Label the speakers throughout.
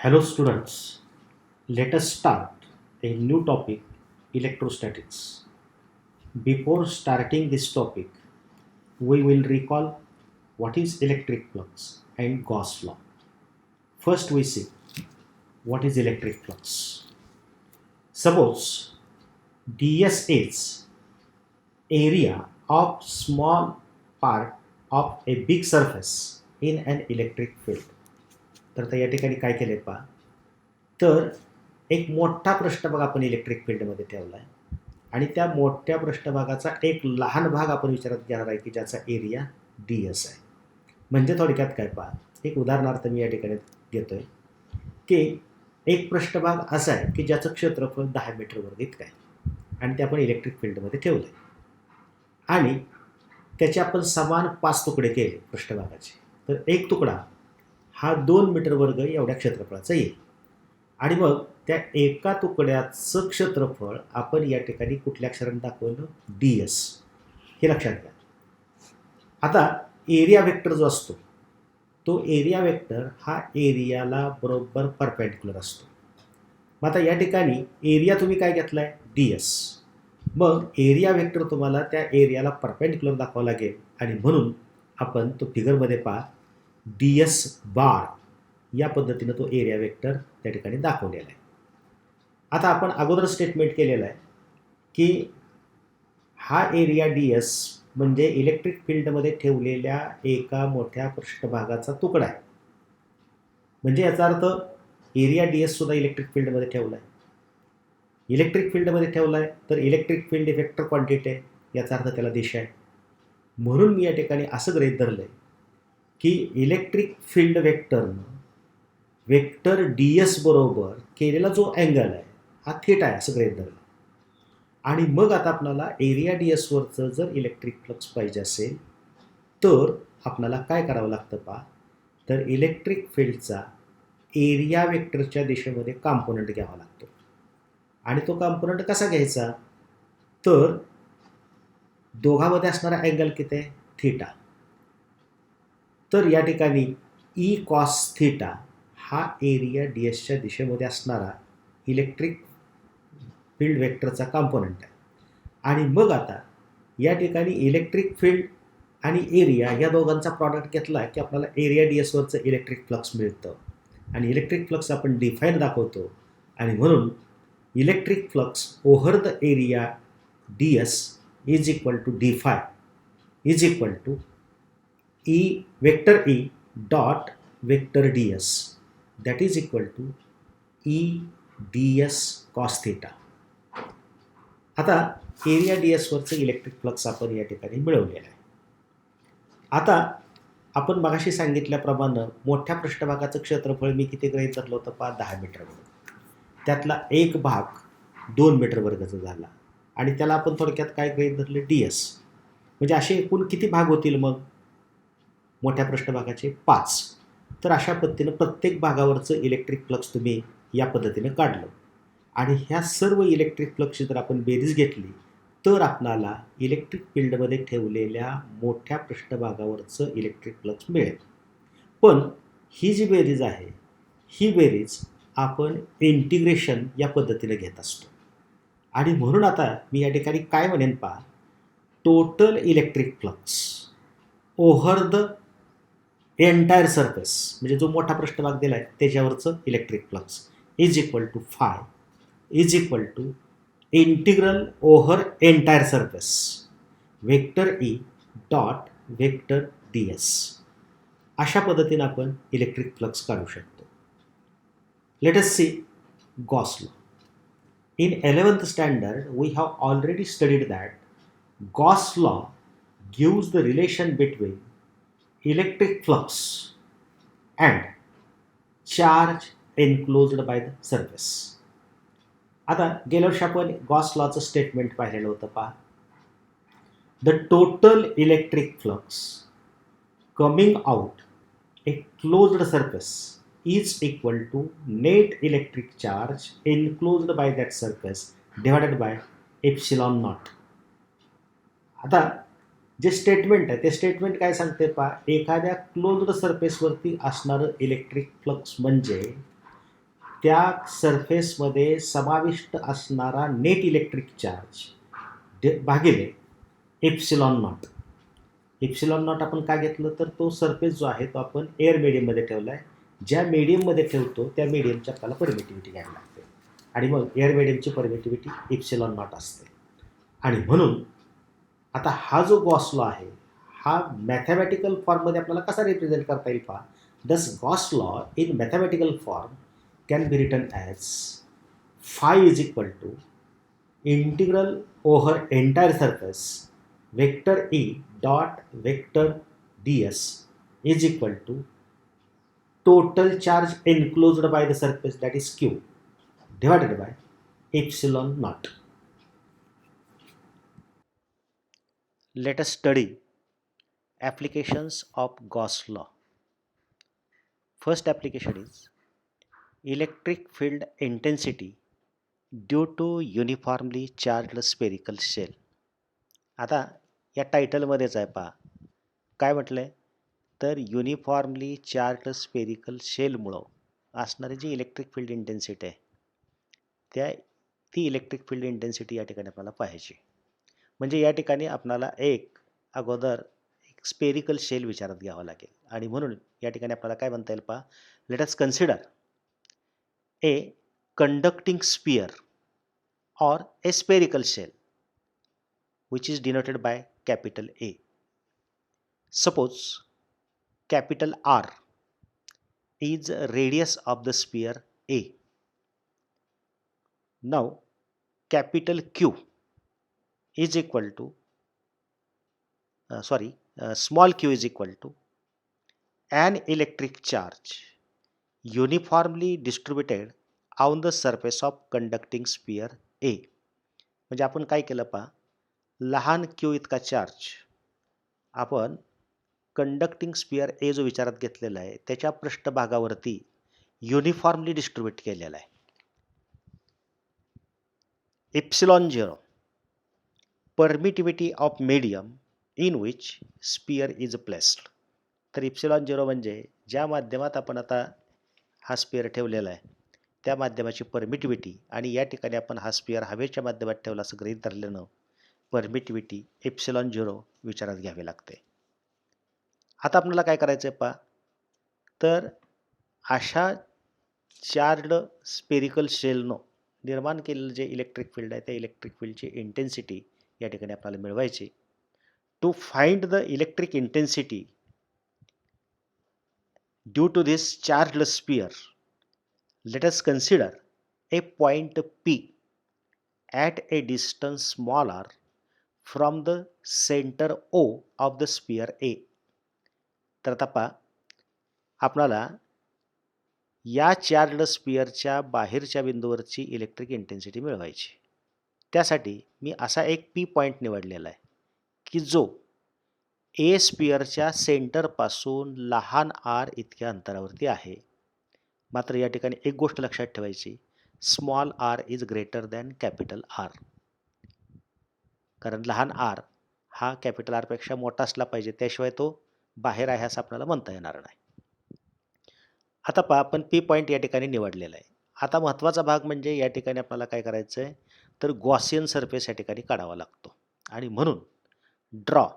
Speaker 1: Hello students, let us start a new topic, electrostatics. Before starting this topic, we will recall what is electric flux and Gauss law. First we see what is electric flux. Suppose ds is area of small part of a big surface in an electric field. तर या ठिकाणी काय केले पहा, तर एक मोठा पृष्ठभाग आपण इलेक्ट्रिक फील्डमध्ये ठेवला आहे आणि त्या मोठ्या पृष्ठभागाचा एक लहान भाग आपण विचारात घेणार आहे की ज्याचा एरिया ds आहे. म्हणजे थोडक्यात काय पहा, एक उदाहरणार्थ मी या ठिकाणी घेतोय की एक पृष्ठभाग असा आहे की ज्याचं क्षेत्रफळ 10 मीटर वर्ग इतकं आहे आणि ते आपण इलेक्ट्रिक फील्डमध्ये ठेवलं आहे आणि त्याचे आपण समान 5 तुकडे केले पृष्ठभागाचे. तर एक तुकडा हा 2 मीटर वर्ग एवढ्या क्षेत्रफळाचा येईल आणि मग त्या एका तुकड्याचं क्षेत्रफळ आपण या ठिकाणी कुठल्या अक्षराने दाखवलं, ds. हे लक्षात घ्या. आता एरिया वेक्टर जो असतो तो एरिया वेक्टर हा एरियाला बरोबर परपेंडिक्युलर असतो. मग आता या ठिकाणी एरिया तुम्ही काय घेतला आहे, ds. मग एरिया वेक्टर तुम्हाला त्या एरियाला परपेंडिक्युलर दाखवावं लागेल आणि म्हणून आपण तो फिगरमध्ये पहा ds बार या पद्धतीनं तो एरिया वेक्टर त्या ठिकाणी दाखवलेला आहे. आता आपण अगोदर स्टेटमेंट केलेलं आहे की हा एरिया ds म्हणजे इलेक्ट्रिक फील्डमध्ये ठेवलेल्या एका मोठ्या पृष्ठभागाचा तुकडा आहे. म्हणजे याचा अर्थ एरिया ds सुद्धा इलेक्ट्रिक फील्डमध्ये ठेवला आहे. इलेक्ट्रिक फील्डमध्ये ठेवला आहे तर इलेक्ट्रिक फील्ड वेक्टर क्वांटिटी आहे, याचा अर्थ त्याला दिशा आहे. म्हणून मी या ठिकाणी असं गृहीत धरलं आहे की इलेक्ट्रिक फील्ड वेक्टरनं वेक्टर ds बरोबर केलेला जो अँगल आहे हा थीटा आहे असं गृहीत धरलं. आणि मग आता आपल्याला एरिया ds वरचं जर इलेक्ट्रिक फ्लक्स पाहिजे असेल तर आपल्याला काय करावं लागतं पहा, तर इलेक्ट्रिक फील्डचा एरिया वेक्टरच्या दिशेमध्ये कॉम्पोनंट घ्यावा लागतो. आणि तो कॉम्पोनंट कसा घ्यायचा, तर दोघांमध्ये असणारा अँगल किती आहे, थीटा. तर या ठिकाणी ई कॉस थीटा हा एरिया dsच्या दिशेमध्ये असणारा इलेक्ट्रिक फील्ड वेक्टरचा कॉम्पोनंट आहे. आणि मग आता या ठिकाणी इलेक्ट्रिक फील्ड आणि एरिया या दोघांचा प्रॉडक्ट घेतला की आपल्याला एरिया ds वरचं इलेक्ट्रिक फ्लक्स मिळतं. आणि इलेक्ट्रिक फ्लक्स आपण डिफाईन दाखवतो आणि म्हणून electric flux over the area ds is equal to D phi is equal to E vector E dot vector ds that is equal to E ds cos theta. आता area ds वरचं electric flux आपण या ठिकाणी मिळवलेलं आहे. आता आपण मगाशी सांगितल्याप्रमाणे मोठ्या पृष्ठभागाचं क्षेत्रफळ मी किती गृहीत धरलं होतं पहा, 10 मीटर वर्ग. त्यातला एक भाग 2 मीटर वर्गाचा झाला आणि त्याला आपण थोडक्यात काय गृहीत धरलं, ds. म्हणजे असे एकूण किती भाग होतील मग मोठ्या पृष्ठभागाचे, 5. तर अशा पद्धतीनं प्रत्येक भागावरचं इलेक्ट्रिक फ्लक्स तुम्ही या पद्धतीनं काढलं आणि ह्या सर्व इलेक्ट्रिक फ्लक्सची जर आपण बेरीज घेतली तर आपल्याला इलेक्ट्रिक फील्डमध्ये ठेवलेल्या मोठ्या पृष्ठभागावरचं इलेक्ट्रिक फ्लक्स मिळेल. पण ही जी बेरीज आहे ही बेरीज आपण इंटिग्रेशन या पद्धतीने घेत असतो. आणि म्हणून आता मी या ठिकाणी काय म्हणेन पहा, total electric flux over the entire surface म्हणजे जो मोठा पृष्ठभाग दिला आहे त्याच्यावरचं electric flux is equal to phi is equal to integral over entire surface vector E dot vector ds. अशा पद्धतीने आपण इलेक्ट्रिक फ्लक्स काढू शकतो. Let us see Gauss law. In 11th standard, we have already studied that Gauss law gives the relation between electric flux and charge enclosed by the surface. आता गेल्या वर्षी आपण गॉस लॉचं स्टेटमेंट पाहिलेलं होतं पहा. The total electric flux coming out a closed surface is equal to net electric charge enclosed by that surface divided by epsilon naught. आता जे statement आहे ते स्टेटमेंट काय सांगते पहा, एखाद्या क्लोज्ड सरफेसवरती असणारं इलेक्ट्रिक फ्लक्स म्हणजे त्या सरफेसमध्ये समाविष्ट असणारा नेट इलेक्ट्रिक चार्ज भागिले एप्सिलॉन नॉट. एप्सिलॉन नॉट आपण काय घेतलं तर तो सरफेस जो आहे तो आपण एअर मीडियममध्ये ठेवला आहे. ज्या मीडियममध्ये ठेवतो त्या मीडियमची आपल्याला परमिटिव्हिटी घ्यावी लागते आणि मग एअर मीडियमची परमिटिव्हिटी एप्सिलॉन नॉट असते. आणि म्हणून आता हा जो गॉस लॉ आहे हा मॅथमॅटिकल फॉर्ममध्ये आपल्याला कसा रिप्रेझेंट करता येईल पहा. Thus Gauss law in mathematical form can be written as phi is equal to integral over entire surface vector E dot vector D S is equal to total charge enclosed by the surface, that is q, divided by epsilon naught. Let us study applications of Gauss law. First application is electric field intensity due to uniformly charged spherical shell. आता या टायटलमध्येच आहे पहा काय म्हटलंय तर uniformly charge spherical शेलमुळं असणारी जी electric field intensity आहे ती इलेक्ट्रिक फील्ड इंटेन्सिटी या ठिकाणी आपल्याला पाहिजे. म्हणजे या ठिकाणी आपल्याला अगोदर एक स्पेरिकल शेल विचारात घ्यावा लागेल आणि म्हणून या ठिकाणी आपल्याला काय म्हणता येईल पहा. Let us consider a conducting sphere or a spherical shell which is denoted by capital A. Suppose capital R is radius of the sphere A. Now capital Q is equal to small q is equal to an electric charge uniformly distributed on the surface of conducting sphere A. म्हणजे आपण काय केलं पहा लहान Q इतका charge आपण conducting sphere ए जो विचारात घेतलेला आहे त्याच्या पृष्ठभागावरती युनिफॉर्मली डिस्ट्रीब्यूट केलेला आहे. Epsilon 0 permittivity of medium in which sphere is placed. तर एप्सिलॉन 0 म्हणजे ज्या माध्यमात आपण आता हा स्पियर ठेवलेला आहे त्या माध्यमाची परमिटिव्हिटी आणि या ठिकाणी आपण हा स्पियर हवेच्या माध्यमात ठेवला असं गृहीत धरल्यानं परमिटिव्हिटी एप्सिलॉन 0 विचारात घ्यावी लागते. आता आपल्याला काय करायचं आहे पहा तर अशा चार्जड स्पेरिकल शेलनं निर्माण केलेलं जे इलेक्ट्रिक फील्ड आहे त्या इलेक्ट्रिक फील्डची इंटेन्सिटी या ठिकाणी आपल्याला मिळवायची. To find the electric intensity due to this charged sphere let us consider a point P at a distance small r from the center O of the sphere A. तर आता पहा आपल्याला या charged स्पियरच्या बाहेरच्या बिंदूवरची इलेक्ट्रिक इंटेन्सिटी मिळवायची. त्यासाठी मी असा एक P पॉईंट निवडलेला आहे की जो ए स्पियरच्या सेंटरपासून लहान r इतक्या अंतरावरती आहे. मात्र या ठिकाणी एक गोष्ट लक्षात ठेवायची small r is greater than capital R. कारण लहान r हा कॅपिटल R पेक्षा मोठा असला पाहिजे त्याशिवाय तो बाहेर आहे असं आपल्याला म्हणता येणार नाही. आता पहा आपण P पॉईंट या ठिकाणी निवडलेला आहे. आता महत्त्वाचा भाग म्हणजे या ठिकाणी आपल्याला काय करायचं आहे तर गॉसियन सरफेस या ठिकाणी काढावा लागतो आणि म्हणून draw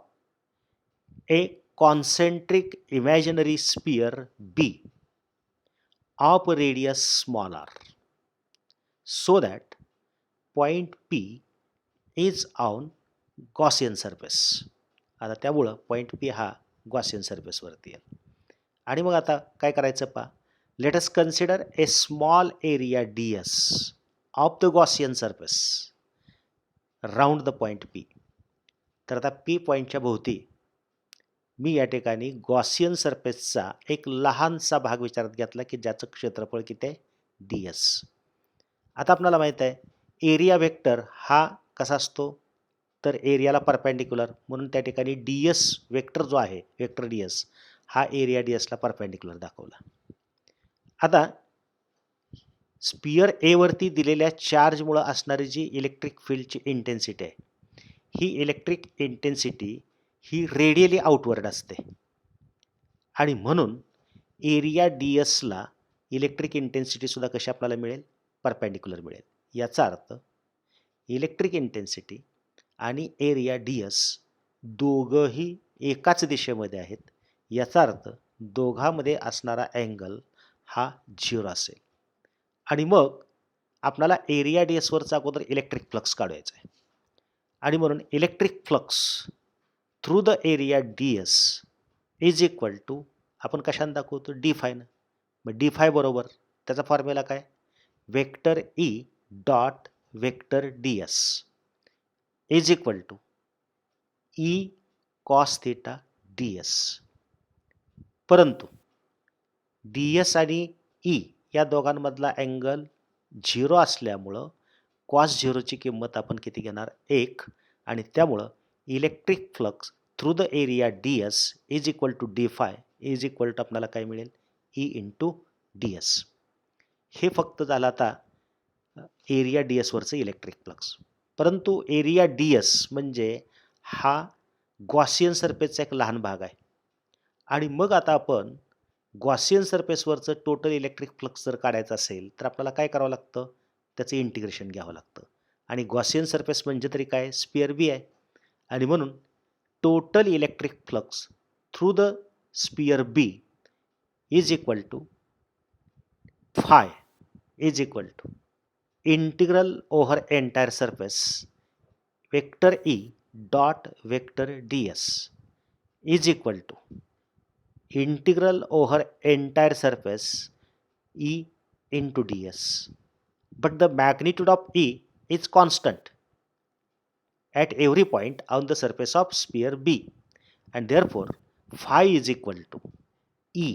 Speaker 1: a concentric imaginary sphere B of radius small r so that point P is on Gaussian surface. आता त्यामुळं पॉईंट P हा गॉसियन सरफेसवरती येईल. आणि मग आता काय करायचं पहा let us consider A small area DS of the Gaussian surface round the point P. तर आता P पॉईंटच्या भोवती मी या ठिकाणी गॉसियन सरफेसचा एक लहानसा भाग विचारात घेतला की ज्याचं क्षेत्रफळ किती आहे DS. आता आपल्याला माहीत आहे एरिया वेक्टर हा कसा असतो तर एरियाला परपेंडिक्युलर म्हणून त्या ठिकाणी DS वेक्टर जो आहे वेक्टर DS हा एरिया DSला परपेंडिक्युलर दाखवला. आता स्पियर ए वरती दिलेल्या चार्जमुळे असणारी जी इलेक्ट्रिक फील्डची इंटेन्सिटी आहे ही इलेक्ट्रिक इंटेन्सिटी ही रेडियली आउटवर्ड असते आणि म्हणून एरिया DSला इलेक्ट्रिक इंटेन्सिटीसुद्धा कशी आपल्याला मिळेल, परपेंडिक्युलर मिळेल. याचा अर्थ इलेक्ट्रिक इंटेन्सिटी आणि एरिया डी एस दोघंही एकाच दिशेमध्ये आहेत. याचा अर्थ दोघांमध्ये असणारा अँगल हा 0 असेल. आणि मग आपल्याला एरिया डी एसवरचा अगोदर इलेक्ट्रिक फ्लक्स काढायचा आहे. आणि म्हणून electric flux through the area D S is equal to आपण कशाने दाखवतो, डी फायनं. मग डी फाय बरोबर त्याचा फॉर्म्युला काय, vector E dot vector D S is equal to E cos theta D S. परंतु डी एस आणि ई या दोघांमधला अँगल 0 असल्यामुळं कॉस 0ची किंमत आपण किती घेणार, 1. आणि त्यामुळं electric flux through the area D S is equal to D phi is equal to आपल्याला काय मिळेल, ई इंटू डी एस. हे फक्त झालं आता एरिया डी एसवरचं इलेक्ट्रिक फ्लक्स. परंतु एरिया डी एस म्हणजे हा गॉसियन सरफेसचा एक लहान भाग आहे. आणि मग आता आपण गॉसियन सरफेसवरचं टोटल इलेक्ट्रिक फ्लक्स जर काढायचं असेल तर आपल्याला काय करावं लागतं, त्याचं इंटिग्रेशन घ्यावं लागतं. आणि गॉसियन सरफेस म्हणजे तरी काय, स्पिअर बी आहे. आणि म्हणून total electric flux through the sphere B is equal to phi is equal to integral over entire surface vector E dot vector D S is equal to integral over entire surface E into ds. But the magnitude of E is constant at every point on the surface of sphere B, and therefore phi is equal to E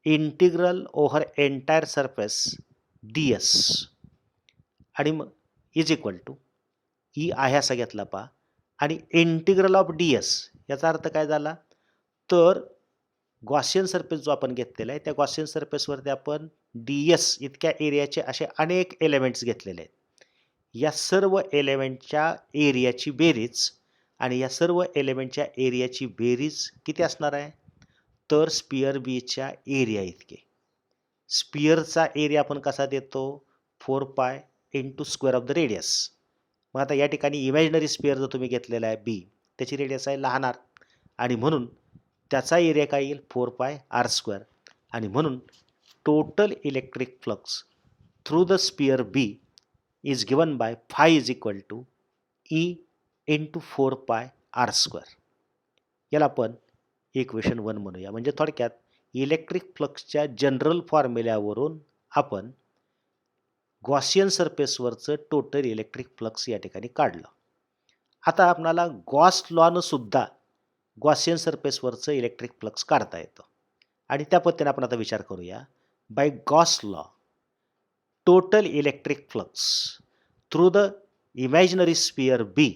Speaker 1: integral over entire surface ds आणि मग is equal to E आहे असा घेतला पा आणि integral of D S. याचा अर्थ काय झाला, तर गॉसियन सरफेस जो आपण घेतलेला आहे त्या गॉसियन सरफेसवरती आपण डी एस इतक्या एरियाचे असे अनेक एलिमेंट्स घेतलेले आहेत. या सर्व एलिमेंटच्या एरियाची बेरीज आणि या सर्व एलिमेंटच्या एरियाची बेरीज किती असणार आहे, तर स्पिअर बीच्या एरिया इतके. स्पिअरचा एरिया आपण कसा देतो, 4 pi into square of the radius. मग आता या ठिकाणी इमॅजिनरी स्पिअर जर तुम्ही घेतलेला आहे बी, त्याची रेडियस आहे लहान आर आणि म्हणून त्याचा एरिया काय येईल, 4 पाय आर स्क्वेअर. आणि म्हणून total electric flux through the sphere B is given by phi is equal to E into 4 pi R square. याला आपण इक्वेशन 1 म्हणूया. म्हणजे थोडक्यात इलेक्ट्रिक फ्लक्सच्या जनरल फॉर्म्युल्यावरून आपण गॉसियन सरफेसवरचं टोटल इलेक्ट्रिक फ्लक्स या ठिकाणी काढलं. आता आपल्याला गॉस लॉनं सुद्धा गॉसियन सरफेसवरचं इलेक्ट्रिक फ्लक्स काढता येतं आणि त्या पद्धतीने आपण आता विचार करूया. By Gauss law total electric flux through the imaginary sphere B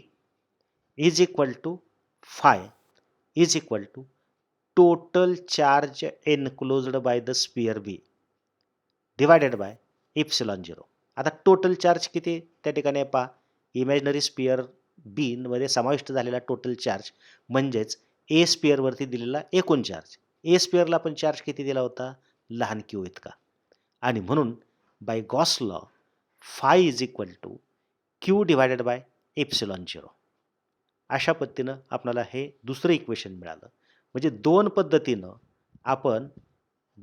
Speaker 1: is equal to phi is equal to total charge enclosed by the sphere B divided by epsilon 0. आता टोटल चार्ज किती त्या ठिकाणी पहा, इमॅजिनरी स्पिअर बी मध्ये समाविष्ट झालेला total charge म्हणजेच ए स्पिअरवरती दिलेला एकूण चार्ज. ए स्पिअरला आपण चार्ज किती दिला होता, लहान क्यू इतका. आणि म्हणून by Gauss law phi is equal to Q divided by epsilon 0. अशा पद्धतीनं आपल्याला हे दुसरं इक्वेशन मिळालं. म्हणजे दोन पद्धतीनं आपण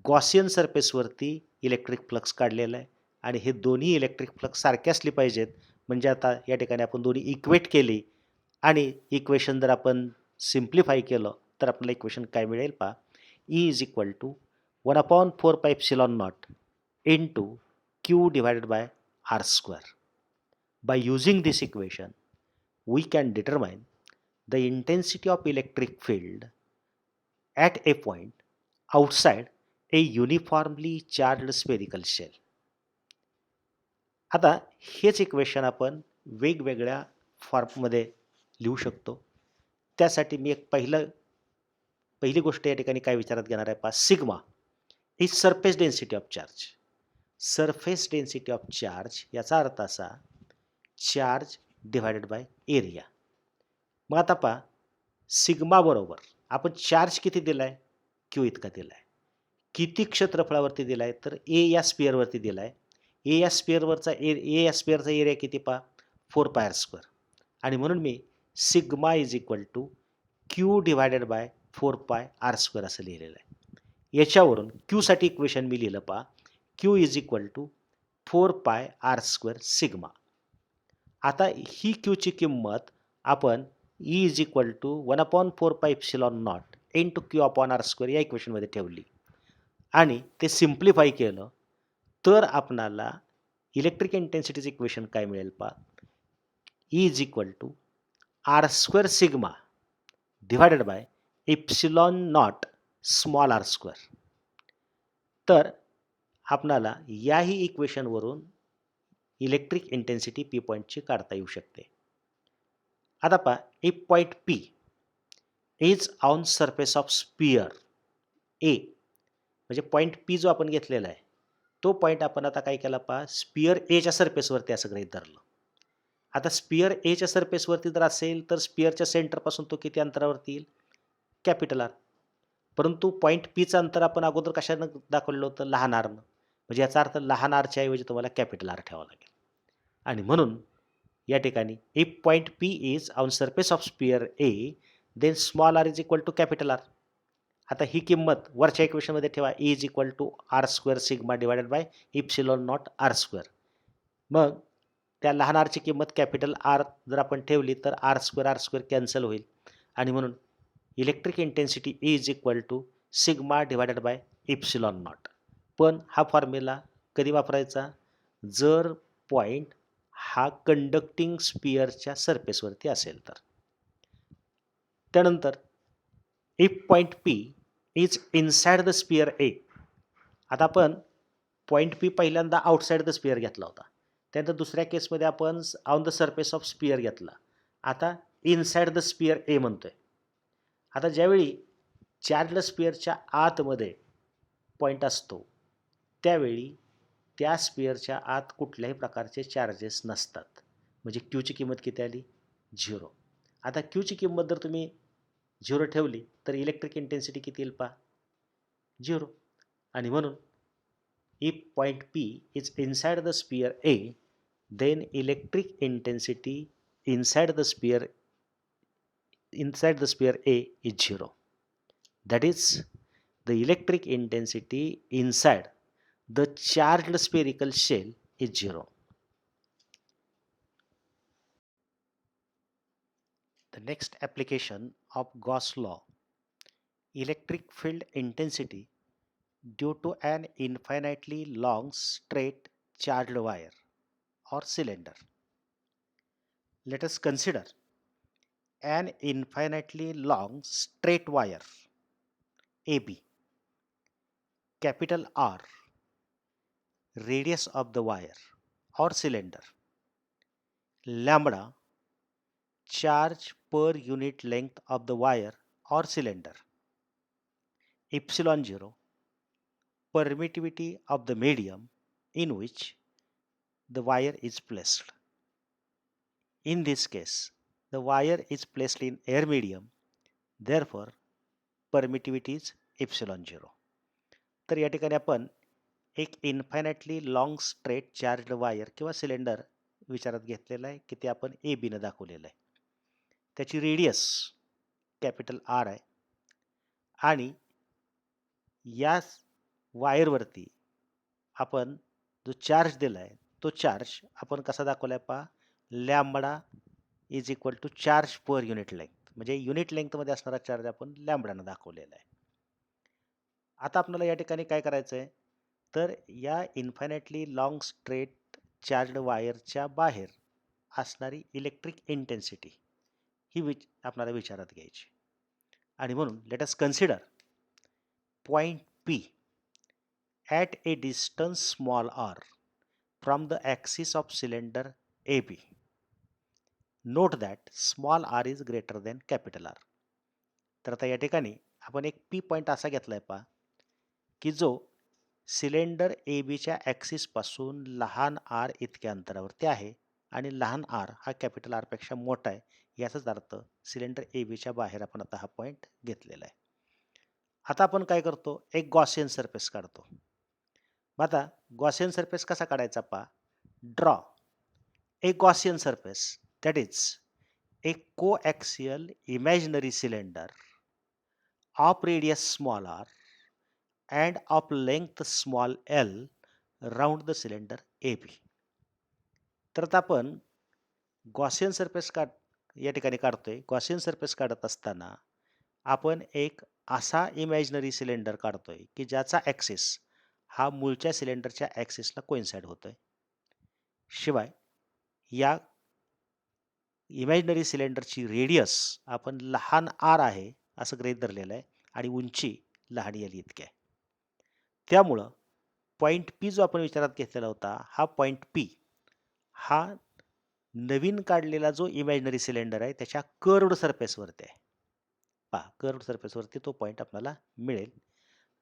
Speaker 1: गॉसियन सरफेसवरती इलेक्ट्रिक फ्लक्स काढलेला आहे आणि हे दोन्ही इलेक्ट्रिक फ्लक्स सारखे असले पाहिजेत. म्हणजे आता या ठिकाणी आपण दोन्ही इक्वेट केली आणि इक्वेशन जर आपण सिम्प्लिफाय केलं तर आपल्याला इक्वेशन काय मिळेल पहा, E is equal to 1/4 pi epsilon naught into Q divided by R square. By using this equation we can determine the intensity of electric field at a point outside a uniformly charged spherical shell. आता हेच equation आपण वेगवेगळ्या फॉर्ममध्ये लिहू शकतो. त्यासाठी मी एक पहिली गोष्ट या ठिकाणी काय विचारात घेणार आहे पहा, sigma is surface density of charge. Surface density of charge याचा अर्थ असा, चार्ज डिवायडेड बाय एरिया. मग आता पहा, सिग्मा बरोबर आपण चार्ज किती दिला आहे, क्यू इतका दिला आहे. किती क्षेत्रफळावरती दिला आहे तर ए या स्पिअरवरती दिला आहे. ए या स्पिअरवरचा ए या स्पिअरचा एरिया किती पहा 4πr². आणि म्हणून मी sigma is equal to Q divided by 4πr² असं लिहिलेलं आहे. याच्यावरून क्यूसाठी इक्वेशन मी लिहिलं पहा Q is equal to 4πr² sigma. आता ही क्यूची किंमत आपण E is equal to 1/4πε0 into Q upon r² या इक्वेशनमध्ये ठेवली आणि ते सिम्प्लिफाय केलं तर आपणाला इलेक्ट्रिक इंटेन्सिटीचं इक्वेशन काय मिळेल पहा E is equal to r² sigma divided by ε0 small r². तर आपणाला याही इक्वेशनवरून इलेक्ट्रिक इंटेन्सिटी पी पॉईंटची काढता येऊ शकते. आता पहा if point P is on surface of sphere A, म्हणजे पॉईंट पी जो आपण घेतलेला आहे तो पॉईंट आपण आता काय केला पहा स्पियर एच्या सरफेसवरती असं गृहीत धरलं. आता स्पियर एच्या सरफेसवरती जर असेल तर स्पियरच्या सेंटरपासून तो किती अंतरावरती येईल कॅपिटल आर. परंतु पॉईंट पीचं अंतर आपण अगोदर कशानं दाखवलेलं होतं लहान आरनं, म्हणजे याचा अर्थ लहान आरच्या ऐवजी तुम्हाला कॅपिटल आर ठेवावं लागेल. आणि म्हणून या ठिकाणी if point P is on surface of sphere A then small R is equal to capital R. आता ही किंमत वरच्या इक्वेशनमध्ये ठेवा E is equal to r² sigma divided by ε0 r². मग त्या लहान आरची किंमत कॅपिटल आर जर आपण ठेवली तर r² कॅन्सल होईल आणि म्हणून electric intensity E is equal to sigma divided by ε0. पण हा फॉर्म्युला कधी वापरायचा जर पॉईंट हा कंडक्टिंग स्पियरच्या सरफेसवरती असेल तर. त्यानंतर if point P is inside the sphere a. आता आपण पॉईंट पी पहिल्यांदा आउटसाइड द स्पियर घेतला होता, त्यानंतर दुसऱ्या केसमध्ये आपण on the surface of sphere घेतला, आता इनसाइड द स्पियर ए म्हणतोय. आता ज्यावेळी चार्जड स्पियरच्या आतमध्ये पॉईंट असतो त्यावेळी त्या स्पियरच्या आत कुठल्याही प्रकारचे चार्जेस नसतात, म्हणजे क्यूची किंमत किती आली 0. आता क्यूची किंमत जर तुम्ही 0 ठेवली तर इलेक्ट्रिक इंटेन्सिटी किती येईल पहा 0. आणि म्हणून if point P is inside the sphere A then electric intensity inside the sphere A is 0. That is, the electric intensity inside the charged spherical shell is 0. The next application of Gauss law, electric field intensity due to an infinitely long straight charged wire or cylinder. Let us consider an infinitely long straight wire AB, capital R, radius of the wire or cylinder, lambda, charge per unit length of the wire or cylinder, epsilon 0, permittivity of the medium in which the wire is placed. In this case, the wire is placed in air medium, therefore permittivity is epsilon 0. तर या ठिकाणी आपण एक infinitely long straight charged wire किंवा cylinder विचारात घेतलेला आहे की ते आपण ए बीनं दाखवलेलं आहे. त्याची रेडियस कॅपिटल आर आहे आणि या वायरवरती आपण जो चार्ज दिला आहे तो चार्ज आपण कसा दाखवला आहे पहा lambda is equal to charge per unit length, म्हणजे युनिट लेंथमध्ये असणारा चार्ज आपण लॅम्बडानं दाखवलेला आहे. आता आपल्याला या ठिकाणी काय करायचं आहे तर या इन्फायनाइटली लॉंग स्ट्रेट चार्जड वायरच्या बाहेर असणारी इलेक्ट्रिक इंटेन्सिटी ही आपल्याला विचारात घ्यायची. आणि म्हणून let us consider point P at a distance small R from the axis of cylinder A B. Note that small R is greater than capital R. तर आता या ठिकाणी आपण एक पी पॉईंट असा घेतला आहे पहा की जो सिलेंडर ए बीच्या ॲक्सिसपासून लहान आर इतक्या अंतरावरती आहे आणि लहान आर हा कॅपिटल आरपेक्षा मोठा आहे, याचाच अर्थ सिलेंडर ए बीच्या बाहेर आपण आता हा पॉईंट घेतलेला आहे.
Speaker 2: आता आपण काय करतो, एक गॉसियन सरफेस काढतो. मग आता गॉसियन सरफेस कसा काढायचा पहा. Draw a Gaussian surface that is a coaxial imaginary cylinder of radius small r and of length small l round the cylinder AB. तर आता आपण गॉसियन सरफेस या ठिकाणी काढतोय. गॉसियन सरफेस काढत असताना आपण एक असा इमॅजिनरी सिलेंडर काढतोय की ज्याचा ॲक्सिस हा मूळच्या सिलेंडरच्या ॲक्सिसला कोइन्साइड होतोय. शिवाय या इमॅजिनरी सिलेंडरची रेडियस आपण लहान आर आहे असं गृहीत धरलेलं आहे आणि उंची लहान एल इतकी आहे. त्यामुळं पॉईंट पी जो आपण विचारात घेतलेला होता, हा पॉईंट पी हा नवीन काढलेला जो इमॅजिनरी सिलेंडर आहे त्याच्या कर्व्ड सरफेसवरती आहे. पहा, कर्व्ड सरफेसवरती तो पॉईंट आपल्याला मिळेल.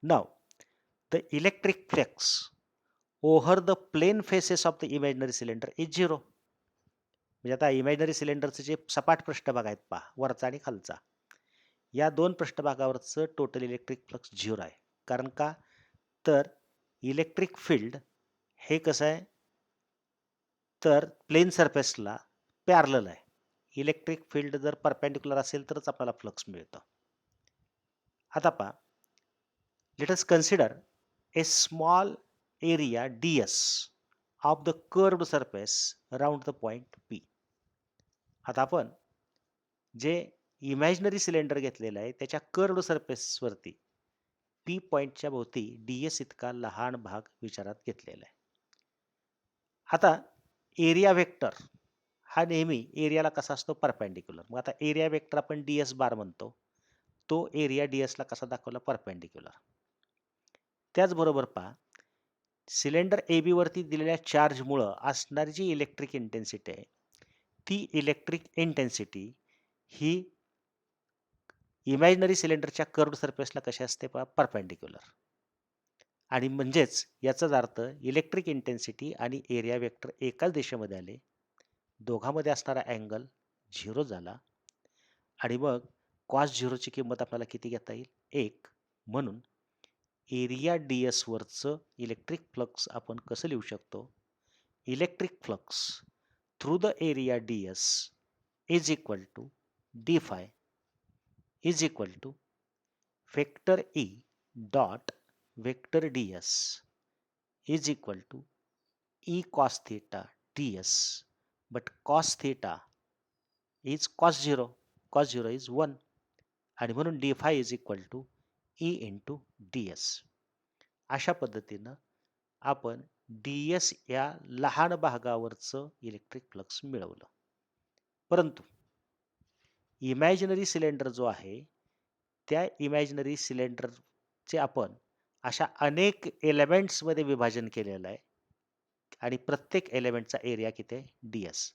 Speaker 2: Now the electric flux over the plane faces of the imaginary cylinder is zero. म्हणजे आता इमॅजिनरी सिलेंडरचे जे सपाट पृष्ठभाग आहेत पहा, वरचा आणि खालचा, या दोन पृष्ठभागावरचं टोटल इलेक्ट्रिक फ्लक्स झिरो आहे. कारण का, तर इलेक्ट्रिक फील्ड हे कसं आहे, तर प्लेन सरफेसला पॅरलल आहे. इलेक्ट्रिक फील्ड जर परपेंडिक्युलर असेल तरच आपल्याला फ्लक्स मिळतं. आता पहा, let us consider A small area ds of the curved surface around the point P. आता आपण जे इमॅजिनरी सिलेंडर घेतलेलं आहे त्याच्या कर्व्ड सरफेसवरती P पॉइंटच्या भोवती ds इतका लहान भाग विचारात घेतलेला आहे. आता एरिया वेक्टर हा नेहमी एरियाला कसा असतो, परपेंडिक्युलर. मग आता एरिया वेक्टर आपण ds बार म्हणतो. तो एरिया ds ला कसा दाखवला, परपेंडिक्युलर. त्याचबरोबर पहा, सिलेंडर AB वरती दिलेल्या चार्जमुळं असणारी जी इलेक्ट्रिक इंटेन्सिटी आहे, ती इलेक्ट्रिक इंटेन्सिटी ही इमॅजिनरी सिलेंडरच्या कर्व्ड सरफेसला कशी असते पहा, परपेंडिक्युलर. आणि म्हणजेच याचाच अर्थ इलेक्ट्रिक इंटेन्सिटी आणि एरिया वेक्टर एकाच दिशेमध्ये आले, दोघांमध्ये असणारा अँगल 0 झाला आणि मग कॉस 0 ची किंमत आपल्याला किती घेता येईल, 1. म्हणून एरिया ds वरचं इलेक्ट्रिक फ्लक्स आपण कसं लिहू शकतो, electric flux through the area ds is equal to D phi is equal to vector E dot vector ds is equal to E cos theta ds, but cos theta is cos 0. Cos 0 is 1. आणि म्हणून d phi is equal to E into ds. अशा पद्धतीनं आपण ds या लहान भागावरचं electric flux मिळवलं. परंतु imaginary cylinder जो आहे, त्या इमॅजिनरी सिलेंडरचे आपण अशा अनेक एलिमेंट्समध्ये विभाजन केलेलं आहे आणि प्रत्येक एलिमेंटचा एरिया किती आहे, ds.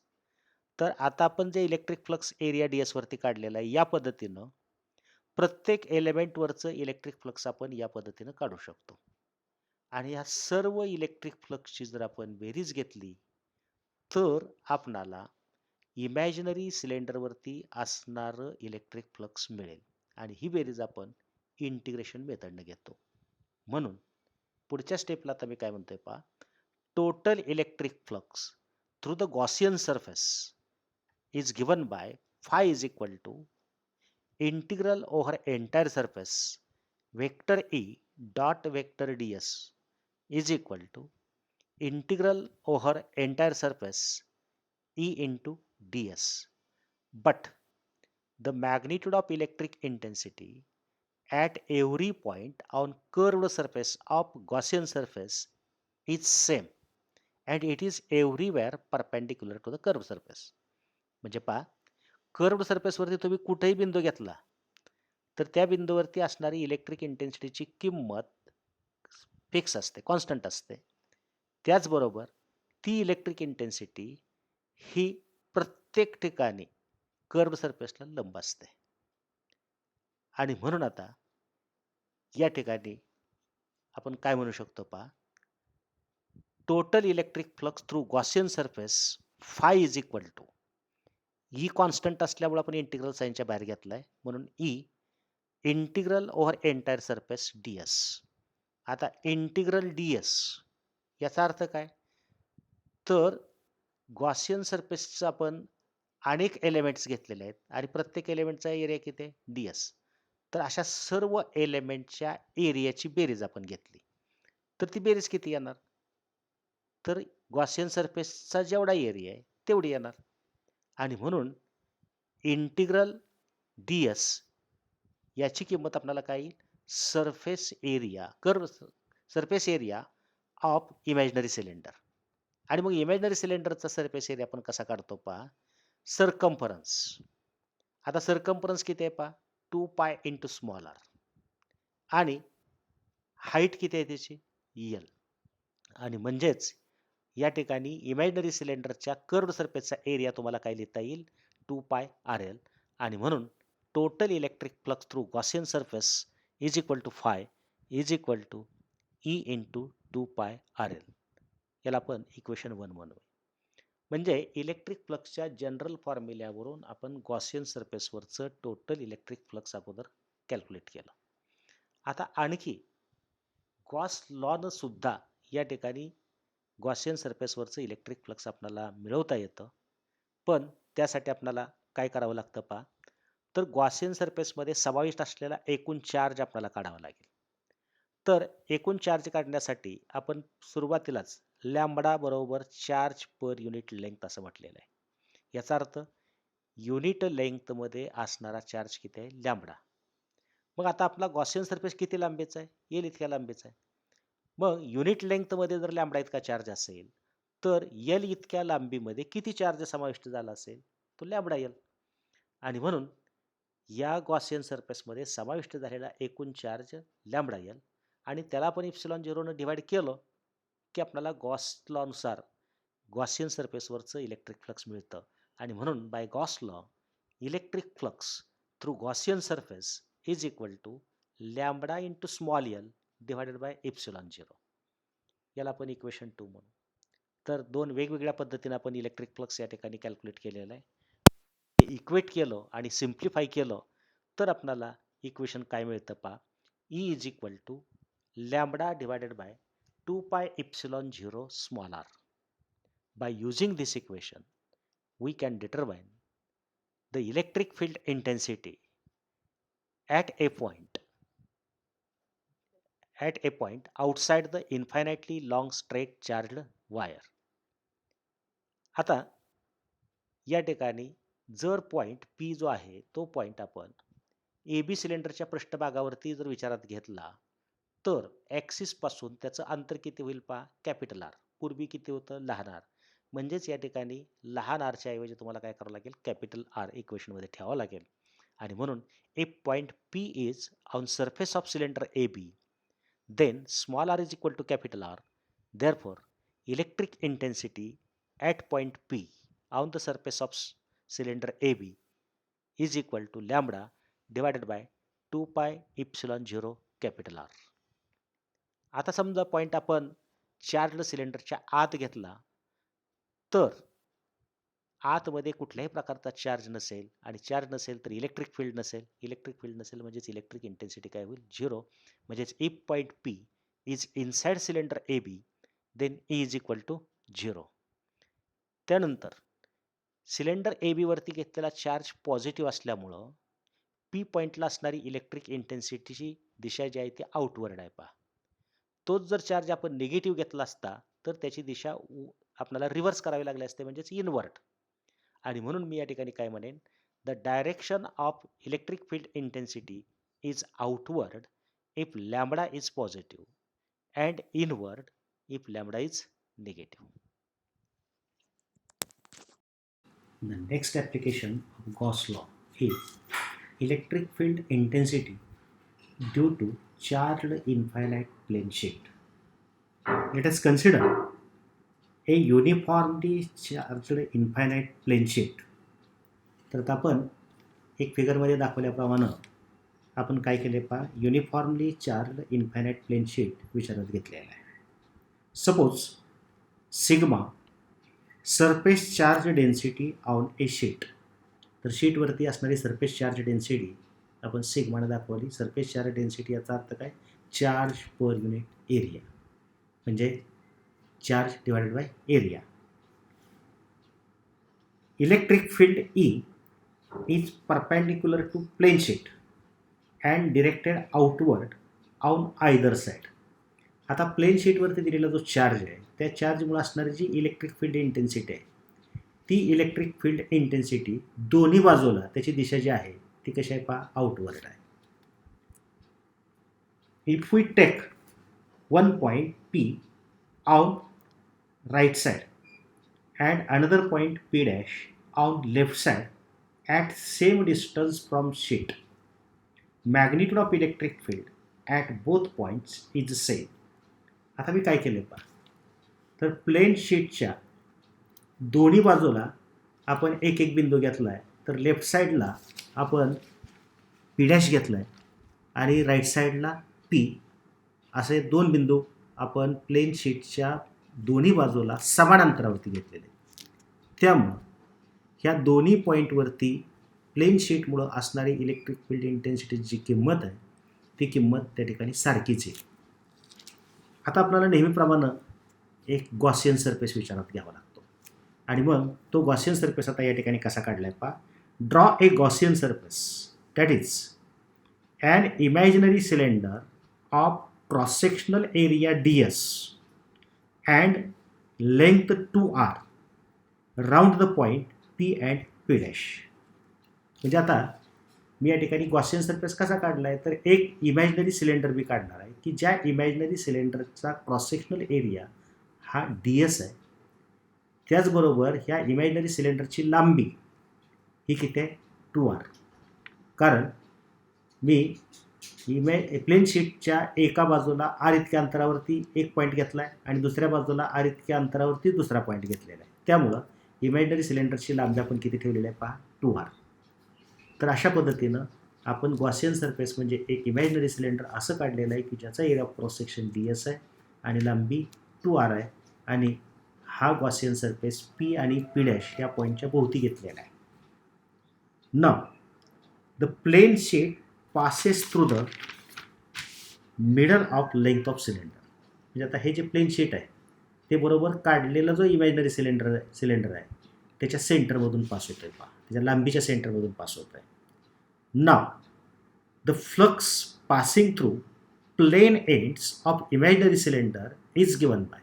Speaker 2: तर आता आपण जे इलेक्ट्रिक फ्लक्स एरिया ds वरती काढलेला आहे, या पद्धतीनं प्रत्येक एलिमेंटवरचं इलेक्ट्रिक फ्लक्स आपण या पद्धतीनं काढू शकतो. आणि या सर्व इलेक्ट्रिक फ्लक्सची जर आपण बेरीज घेतली तर आपणाला इमॅजिनरी सिलेंडरवरती असणारं इलेक्ट्रिक फ्लक्स मिळेल आणि ही बेरीज आपण इंटिग्रेशन मेथडने घेतो. म्हणून पुढच्या स्टेपला आता मी काय म्हणतोय पहा, total electric flux through the Gaussian surface is given by phi is equal to integral over entire surface vector E dot vector ds is equal to integral over entire surface E into ds. But the magnitude of electric intensity at every point on curved surface of Gaussian surface is same and it is everywhere perpendicular to the curved surface. म्हणजे पहा, curved सरफेसवरती तुम्ही कुठेही बिंदू घेतला तर त्या बिंदूवरती असणारी electric इंटेन्सिटीची किंमत फिक्स असते, कॉन्स्टंट असते. त्याचबरोबर ती इलेक्ट्रिक इंटेन्सिटी ही प्रत्येक ठिकाणी कर्व्ड सरफेसला लंब असते. आणि म्हणून आता या ठिकाणी आपण काय म्हणू शकतो पहा, total electric flux through Gaussian surface phi is equal to, E constant असल्यामुळे आपण इंटिग्रल साइनच्या बाहेर घेतलाय म्हणून E integral over entire surface ds. आता इंटिग्रल ds याचा अर्थ काय? तर गॉसियन सरफेसचं आपण अनेक एलिमेंट्स घेतलेले आहेत आणि प्रत्येक एलिमेंटचा एरिया किती आहे? ds. तर अशा सर्व एलिमेंटच्या एरियाची बेरीज आपण घेतली. तर ती बेरीज किती येणार? तर गॉसियन सरफेसचा जेवढा एरिया आहे तेवढी येणार. आणि म्हणून इंटिग्रल ds याची किंमत आपल्याला काय येईल? Surface area surface area of imaginary cylinder. आणि मग इमॅजिनरी सिलेंडरचा सरफेस एरिया आपण कसा काढतो पहा, सर्कम्फरन्स. आता सर्कम्फरन्स किती आहे पहा, 2π इंटू स्मॉल आर. आणि हाईट किती आहे त्याची? एल. आणि म्हणजेच या ठिकाणी इमॅजिनरी सिलेंडरच्या कर्व्ड सरफेसचा एरिया तुम्हाला काय लिहिता येईल? 2πrl. आणि म्हणून total electric flux through Gaussian surface is equal to phi is equal to E into 2πrl. याला आपण इक्वेशन 1 म्हणू. म्हणजे इलेक्ट्रिक फ्लक्सच्या जनरल फॉर्म्युल्यावरून आपण गॉसियन सरफेसवरचं टोटल इलेक्ट्रिक फ्लक्स अगोदर कॅल्क्युलेट केलं. आता आणखी गॉस लॉनं सुद्धा या ठिकाणी गॉसियन सरफेसवरचं इलेक्ट्रिक फ्लक्स आपल्याला मिळवता येतं. पण त्यासाठी आपल्याला काय करावं लागतं पहा, तर गॉसियन सरफेसमध्ये समाविष्ट असलेला एकूण चार्ज आपल्याला काढावा लागेल. तर एकूण चार्ज काढण्यासाठी आपण सुरुवातीलाच लॅम्बडा बरोबर चार्ज पर युनिट लेंग्थ असं म्हटलेलं आहे. याचा अर्थ युनिट लेंग्थमध्ये असणारा चार्ज किती आहे? लॅम्बडा. मग आता आपला गॉसियन सरफेस किती लांबीचा आहे? एल इतक्या लांबीचा आहे. मग युनिट लेंग्थमध्ये जर लॅम्बडा इतका चार्ज असेल तर एल इतक्या लांबीमध्ये किती चार्ज समाविष्ट झाला असेल? तो लॅम्बडा एल. आणि म्हणून या गॉसियन सरफेसमध्ये समाविष्ट झालेला एकूण चार्ज लॅम्बडा एल. आणि त्याला आपण इप्सिलॉन झिरोनं डिवाइड केलं की आपल्याला गॉस लॉनुसार गॉसियन सरफेसवरचं इलेक्ट्रिक फ्लक्स मिळतं. आणि म्हणून by Gauss law electric flux through Gaussian surface is equal to lambda into small L divided by epsilon zero. याला आपण इक्वेशन 2 म्हणू. तर दोन वेगवेगळ्या पद्धतीने आपण इलेक्ट्रिक फ्लक्स या ठिकाणी कॅल्क्युलेट केलेलं आहे. इक्वेट केलं आणि सिम्प्लिफाय केलं तर आपल्याला इक्वेशन काय मिळतं पहा, E is equal to lambda divided by 2π epsilon zero small r. By using this equation, we can determine the electric field intensity at a point outside the infinitely long straight charged wire. आता या ठिकाणी जर point P जो आहे तो point आपण AB सिलेंडरच्या पृष्ठभागावरती जर विचारात घेतला तर ॲक्सिस पासून त्याचं अंतर किती होईल पहा, कॅपिटल आर. पूर्वी किती होतं? लहान आर. म्हणजेच या ठिकाणी लहान आरच्या ऐवजी तुम्हाला काय करावं लागेल? कॅपिटल आर इक्वेशनमध्ये ठेवावं लागेल. आणि म्हणून if point P is on surface of cylinder AB then small r is equal to capital R. Therefore, electric intensity at point P on the surface of cylinder AB is equal to lambda divided by 2π epsilon 0 capital R. आता समजा point आपण charged सिलेंडरच्या आत घेतला तर आतमध्ये कुठल्याही प्रकारचा चार्ज नसेल आणि चार्ज नसेल तर इलेक्ट्रिक फील्ड नसेल. इलेक्ट्रिक फील्ड नसेल म्हणजेच इलेक्ट्रिक इंटेन्सिटी काय होईल? 0. म्हणजेच if point P is inside cylinder AB then E is equal to 0. त्यानंतर सिलेंडर AB वरती घेतलेला चार्ज पॉझिटिव्ह असल्यामुळं P पॉइंटला असणारी इलेक्ट्रिक इंटेन्सिटीची दिशा जी आहे ती आउटवर्ड आहे पहा. तोच जर चार्ज आपण निगेटिव्ह घेतला असता तर त्याची दिशा आपल्याला रिव्हर्स करावी लागली असते म्हणजेच इनवर्ट. आणि म्हणून मी या ठिकाणी काय म्हणेन, the direction of electric field intensity is outward if lambda is positive and inward if lambda is negative.
Speaker 1: The next application of Gauss law is electric field intensity due to charged infinite plane sheet. Let us consider a uniformly charged infinite plane sheet. तर आता आपण एक फिगरमध्ये दाखवल्याप्रमाणे आपण काय केले पहा, uniformly charge infinite plane sheet विचारात घेतलेला आहे. Suppose sigma surface charge density on a sheet. तर शीटवरती असणारी सरफेस चार्ज डेन्सिटी आपण सिग्माने दाखवली. सरफेस चार्ज डेन्सिटी याचा अर्थ काय, चार्ज पर युनिट एरिया, म्हणजे charge divided by area. Electric field E is perpendicular to plane sheet and directed outward on either side. आता प्लेन शीटवरती दिलेला जो चार्ज आहे त्या चार्जमुळे असणारी जी इलेक्ट्रिक फील्ड इंटेन्सिटी आहे ती इलेक्ट्रिक फील्ड इंटेन्सिटी दोन्ही बाजूला त्याची दिशा जी आहे ती कशी आहे पहा, आउटवर्ड आहे. If we take one point P on right side and another point P dash on left side at same distance from sheet, magnitude of electric field at both points is same. आता मी काय केले पहा, तर plain शीटच्या दोन्ही बाजूला आपण एक एक बिंदू घेतला आहे. तर लेफ्ट साईडला आपण P डॅश घेतला आहे आणि राईट साईडला P असे दोन बिंदू आपण प्लेन शीटच्या दोन्ही बाजूला समान अंतरावरती घेतलेले. त्यामुळं ह्या दोन्ही पॉईंटवरती प्लेन शीटमुळं असणारी इलेक्ट्रिक फील्ड इंटेन्सिटीची जी किंमत आहे ती किंमत त्या ठिकाणी सारखीच आहे. आता आपल्याला नेहमीप्रमाणे एक गॉसियन सरफेस विचारात घ्यावा लागतो आणि मग तो गॉसियन सरफेस आता या ठिकाणी कसा काढला आहे पहा. Draw a Gaussian surface that is an imaginary cylinder of cross sectional area DS and length 2R round the point P and P dash. म्हणजे आता मी या ठिकाणी गॉसियन सरफेस कसा काढला आहे, तर एक इमॅजिनरी सिलेंडर मी काढणार आहे की ज्या इमॅजिनरी सिलेंडरचा क्रॉस सेक्शनल एरिया हा DS आहे. त्याचबरोबर ह्या इमॅजिनरी सिलेंडरची लांबी ही किती आहे, 2R. कारण मी प्लेन शीटच्या एका बाजूला R इतक्या अंतरावरती एक पॉईंट घेतला आहे आणि दुसऱ्या बाजूला R इतक्या अंतरावरती दुसरा पॉईंट घेतलेला आहे. त्यामुळं इमॅजिनरी सिलेंडरची लांबी आपण किती ठेवलेली आहे पहा, 2R. तर अशा पद्धतीनं आपण गॉसियन सरफेस म्हणजे एक इमॅजिनरी सिलेंडर असं काढलेलं आहे की ज्याचा area of cross section DS आहे आणि लांबी 2R आहे आणि हा गॉसियन सरफेस P आणि P डॅश या पॉईंटच्या भोवती घेतलेला आहे. Now the plane sheet passes through the middle of length of cylinder. म्हणजे आता हे जे प्लेन शीट आहे ते बरोबर काढलेला जो इमॅजिनरी सिलेंडर आहे त्याच्या सेंटरमधून पास होतो आहे पहा, त्याच्या लांबीच्या सेंटरमधून पास होत आहे. Now the flux passing through plane ends of imaginary cylinder is given by.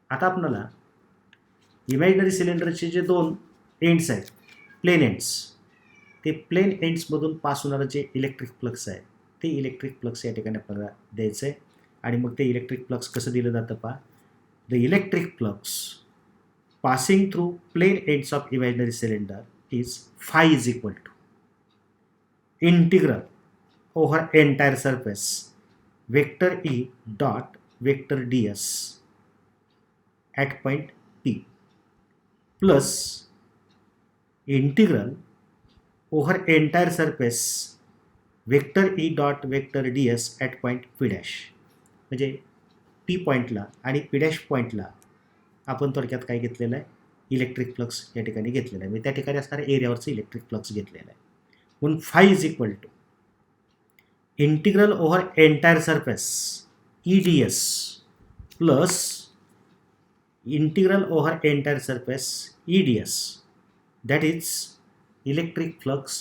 Speaker 1: आता आपल्याला इमॅजिनरी सिलेंडरचे जे दोन एंड्स आहेत प्लेन एंड्स, ते प्लेन एंड्समधून पास होणारं जे इलेक्ट्रिक फ्लक्स आहे ते इलेक्ट्रिक फ्लक्स या ठिकाणी आपल्याला द्यायचं आहे. आणि मग ते इलेक्ट्रिक फ्लक्स कसं दिलं जातं पहा, the electric flux passing through plane ends of imaginary cylinder is phi is equal to integral over entire surface vector E dot vector DS at point P plus integral over entire surface vector E dot vector DS at point P dash. म्हणजे P पॉईंटला आणि P dash पॉईंटला आपण थोडक्यात काय घेतलेलं आहे, electric flux या ठिकाणी घेतलेला आहे. म्हणजे त्या ठिकाणी असणाऱ्या एरियावरचं इलेक्ट्रिक फ्लक्स घेतलेलं आहे. म्हणून phi is equal to integral over entire surface EDS plus integral over entire surface EDS that is electric flux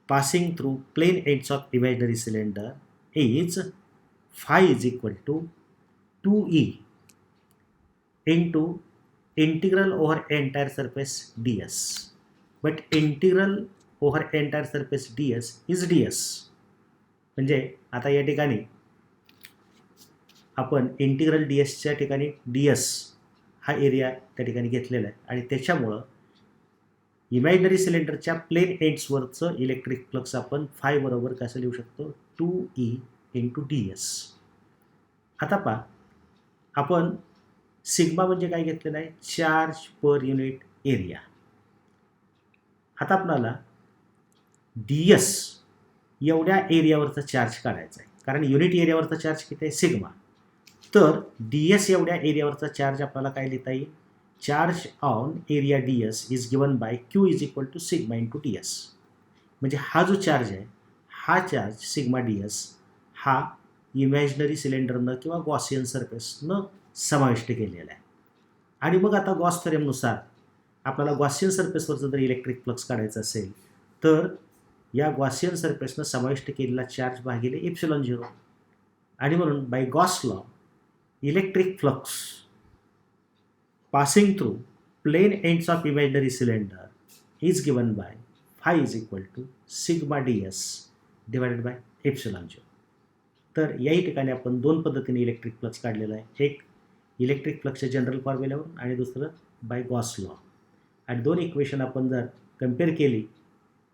Speaker 1: passing through plane ends of imaginary cylinder is phi is equal to 2E into integral over entire surface DS. But integral over entire surface DS is DS. म्हणजे आता या ठिकाणी आपण integral DSच्या ठिकाणी DS हा area त्या ठिकाणी घेतलेला आहे आणि त्याच्यामुळं इमॅजिनरी सिलेंडरच्या प्लेन एंड्सवरचं इलेक्ट्रिक फ्लक्स आपण phi बरोबर कसं लिहू शकतो, 2E इंटू DS. आता पहा आपण सिग्मा म्हणजे काय घेतलेलं आहे, चार्ज पर युनिट एरिया. आता आपल्याला DS एवढ्या एरियावरचा चार्ज काढायचा आहे कारण युनिट एरियावरचा चार्ज किती आहे, सिग्मा. तर DS एवढ्या एरियावरचा चार्ज आपल्याला काय लिहिता येईल, charge on area DS is given by Q is equal to sigma into DS. म्हणजे हा जो चार्ज आहे हा चार्ज सिग्मा डी एस हा इमॅजिनरी सिलेंडरनं किंवा गॉसियन सरफेसनं समाविष्ट केलेला आहे. आणि मग आता गॉस थेरमनुसार आपल्याला गॉसियन सरफेसवरचं जर इलेक्ट्रिक फ्लक्स काढायचं असेल तर या गॉसियन सरफेसनं समाविष्ट केलेला चार्ज भागिले एप्सिलॉन 0. आणि म्हणून by Gauss law electric flux passing through plane ends of imaginary cylinder is given by phi is equal to sigma ds divided by epsilon 0. तर याही ठिकाणी आपण दोन पद्धतीने इलेक्ट्रिक फ्लक्स काढलेला आहे. एक इलेक्ट्रिक फ्लक्सच्या जनरल फॉर्म्युल्यावरून आणि दुसरं बाय गॉस लॉ. आणि दोन इक्वेशन आपण जर कम्पेअर केली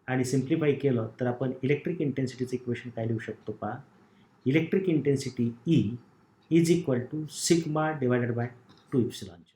Speaker 1: आणि सिम्प्लिफाय केलं तर आपण इलेक्ट्रिक इंटेन्सिटीचं इक्वेशन काय लिहू शकतो पहा. Electric intensity E is equal to sigma divided by 2 epsilon 0.